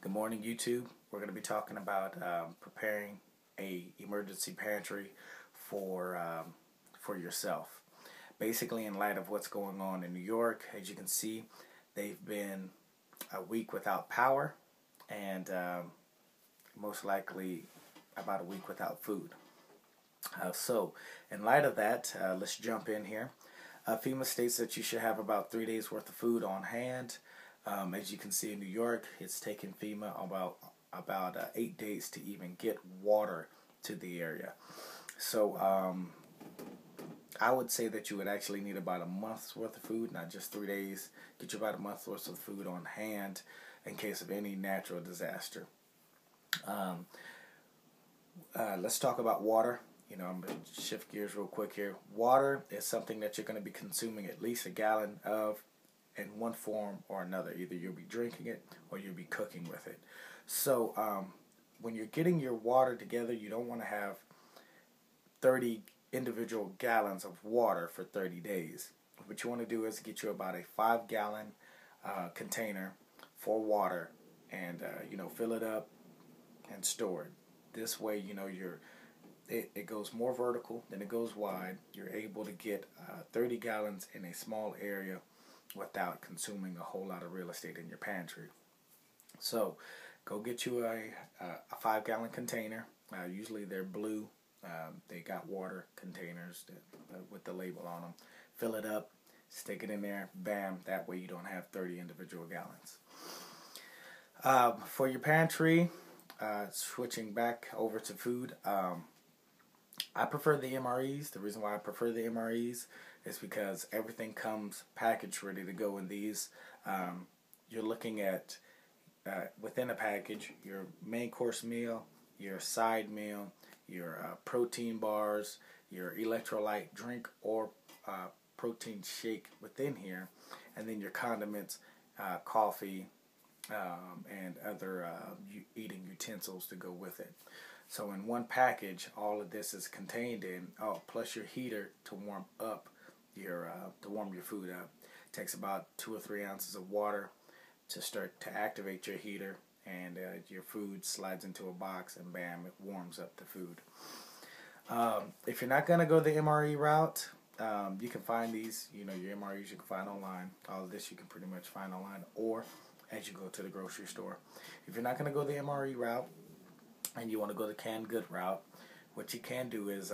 Good morning, YouTube. We're going to be talking about preparing a emergency pantry for yourself. Basically, in light of what's going on in New York, as you can see, they've been a week without power and most likely about a week without food. So, in light of that, let's jump in here. FEMA states that you should have about 3 days worth of food on hand. As you can see in New York, it's taken FEMA about 8 days to even get water to the area. So I would say that you would actually need about a month's worth of food, not just 3 days. Get you about a month's worth of food on hand in case of any natural disaster. Let's talk about water. I'm going to shift gears real quick here. Water is something that you're going to be consuming at least a gallon of in one form or another. Either you'll be drinking it or you'll be cooking with it. So when you're getting your water together, you don't want to have 30 individual gallons of water for 30 days. What you want to do is get you about a 5-gallon container for water and fill it up and store it. This way, it goes more vertical than it goes wide. You're able to get 30 gallons in a small area without consuming a whole lot of real estate in your pantry. So go get you a 5-gallon container. Usually they're blue. They got water containers with the label on them. Fill it up, stick it in there, bam. That way you don't have 30 individual gallons. For your pantry, switching back over to food, I prefer the MREs. The reason why I prefer the MREs is because everything comes packaged ready to go in these. You're looking at, within a package, your main course meal, your side meal, your protein bars, your electrolyte drink or protein shake within here, and then your condiments, coffee, and other eating utensils to go with it. So in one package, all of this is contained in. Plus your heater to warm your food up. It takes about 2 or 3 ounces of water to start to activate your heater, and your food slides into a box, and bam, it warms up the food. If you're not gonna go the MRE route, you can find these. Your MREs you can find online. All of this you can pretty much find online, or as you go to the grocery store. If you're not gonna go the MRE route, and you want to go the canned good route, what you can do is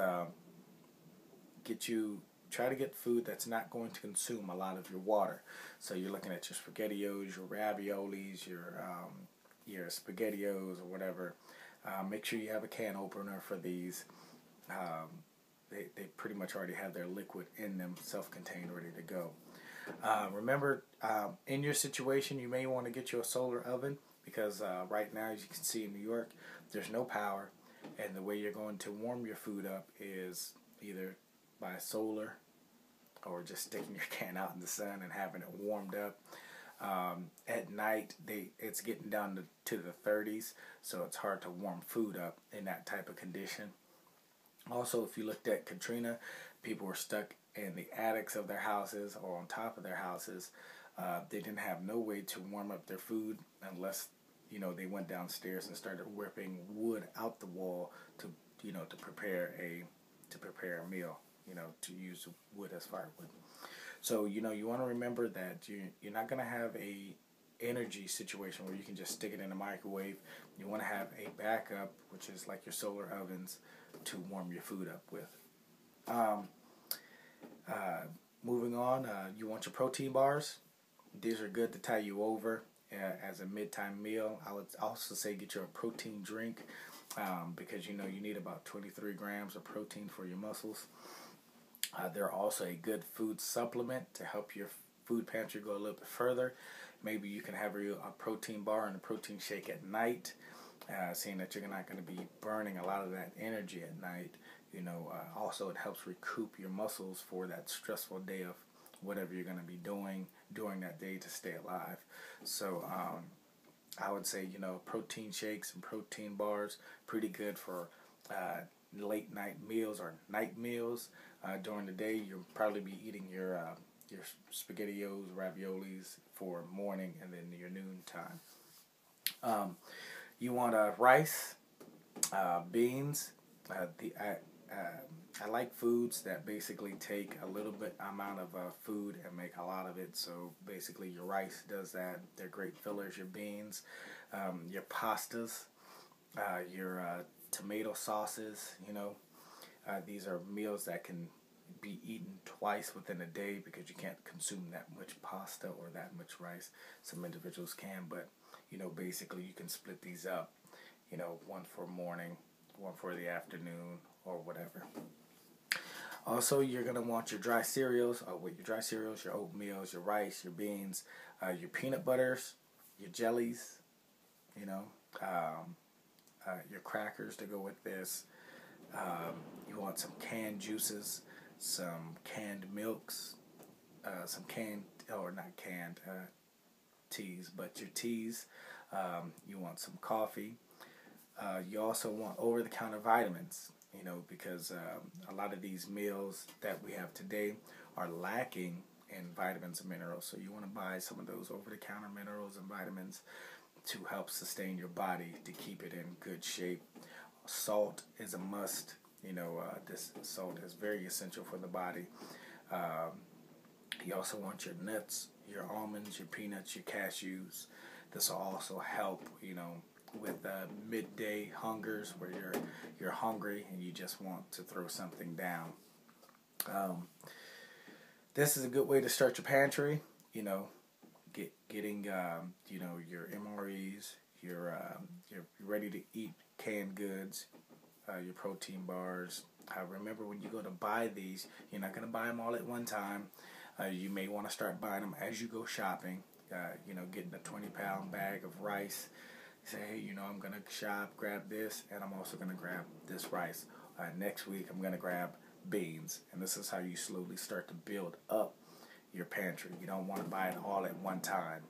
try to get food that's not going to consume a lot of your water. So you're looking at your SpaghettiOs, your raviolis, your SpaghettiOs or whatever. Make sure you have a can opener for these. They pretty much already have their liquid in them, self-contained, ready to go. Remember, in your situation, you may want to get you a solar oven, because right now, as you can see in New York, there's no power, and the way you're going to warm your food up is either by solar or just sticking your can out in the sun and having it warmed up. At night, it's getting down to the 30s, so it's hard to warm food up in that type of condition. Also, if you looked at Katrina, people were stuck in the attics of their houses or on top of their houses. They didn't have no way to warm up their food unless they went downstairs and started ripping wood out the wall to prepare a meal, to use wood as firewood. So you want to remember that you're not going to have a energy situation where you can just stick it in the microwave. You want to have a backup, which is like your solar ovens, to warm your food up with. Moving on, you want your protein bars. These are good to tie you over as a mid-time meal. I would also say get you a protein drink because you need about 23 grams of protein for your muscles. They're also a good food supplement to help your food pantry go a little bit further. Maybe you can have a protein bar and a protein shake at night, seeing that you're not going to be burning a lot of that energy at night. Also it helps recoup your muscles for that stressful day of whatever you're going to be doing during that day to stay alive. So I would say protein shakes and protein bars, pretty good for late night meals or night meals. During the day you'll probably be eating your SpaghettiOs, raviolis for morning and then your noon time. You want rice, beans. I like foods that basically take a little bit amount of food and make a lot of it. So basically, your rice does that. They're great fillers. Your beans, your pastas, your tomato sauces. These are meals that can be eaten twice within a day because you can't consume that much pasta or that much rice. Some individuals can, but basically you can split these up. One for morning, one for the afternoon, or whatever. Also, you're going to want your dry cereals, your oatmeals, your rice, your beans, your peanut butters, your jellies, you know, your crackers to go with this. You want some canned juices, some canned milks, some canned, or not canned, teas, but your teas. You want some coffee. You also want over-the-counter vitamins, because a lot of these meals that we have today are lacking in vitamins and minerals. So you want to buy some of those over-the-counter minerals and vitamins to help sustain your body, to keep it in good shape. Salt is a must. This salt is very essential for the body. You also want your nuts, your almonds, your peanuts, your cashews. This will also help, with midday hungers where you're hungry and you just want to throw something down. This is a good way to start your pantry. Getting your MREs, your ready to eat canned goods, your protein bars. Remember, when you go to buy these, you're not going to buy them all at one time. You may want to start buying them as you go shopping. Getting a 20-pound bag of rice. Say, hey, I'm going to shop, grab this, and I'm also going to grab this rice. Next week, I'm going to grab beans. And this is how you slowly start to build up your pantry. You don't want to buy it all at one time,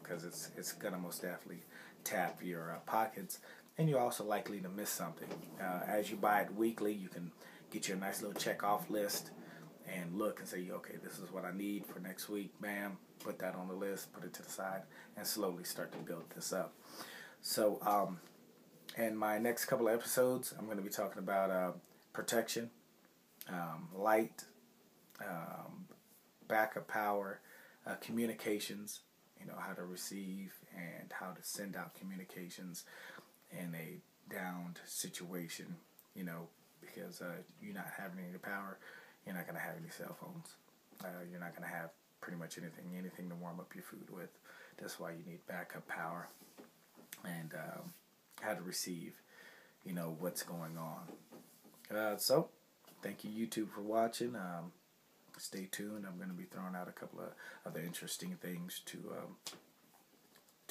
because it's going to most definitely tap your pockets. And you're also likely to miss something. As you buy it weekly, you can get you a nice little check-off list and look and say, okay, this is what I need for next week. Bam, put that on the list, put it to the side, and slowly start to build this up. So, in my next couple of episodes, I'm going to be talking about protection, light, backup power, communications, how to receive and how to send out communications in a downed situation, because you're not having any power, you're not going to have any cell phones. You're not going to have pretty much anything to warm up your food with. That's why you need backup power and how to receive, what's going on. So, thank you, YouTube, for watching. Stay tuned. I'm going to be throwing out a couple of other interesting things to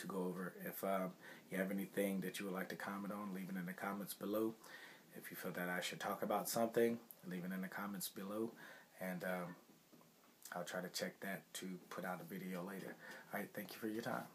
go over. If you have anything that you would like to comment on, leave it in the comments below. If you feel that I should talk about something, leave it in the comments below, and I'll try to check that to put out a video later. All right, thank you for your time.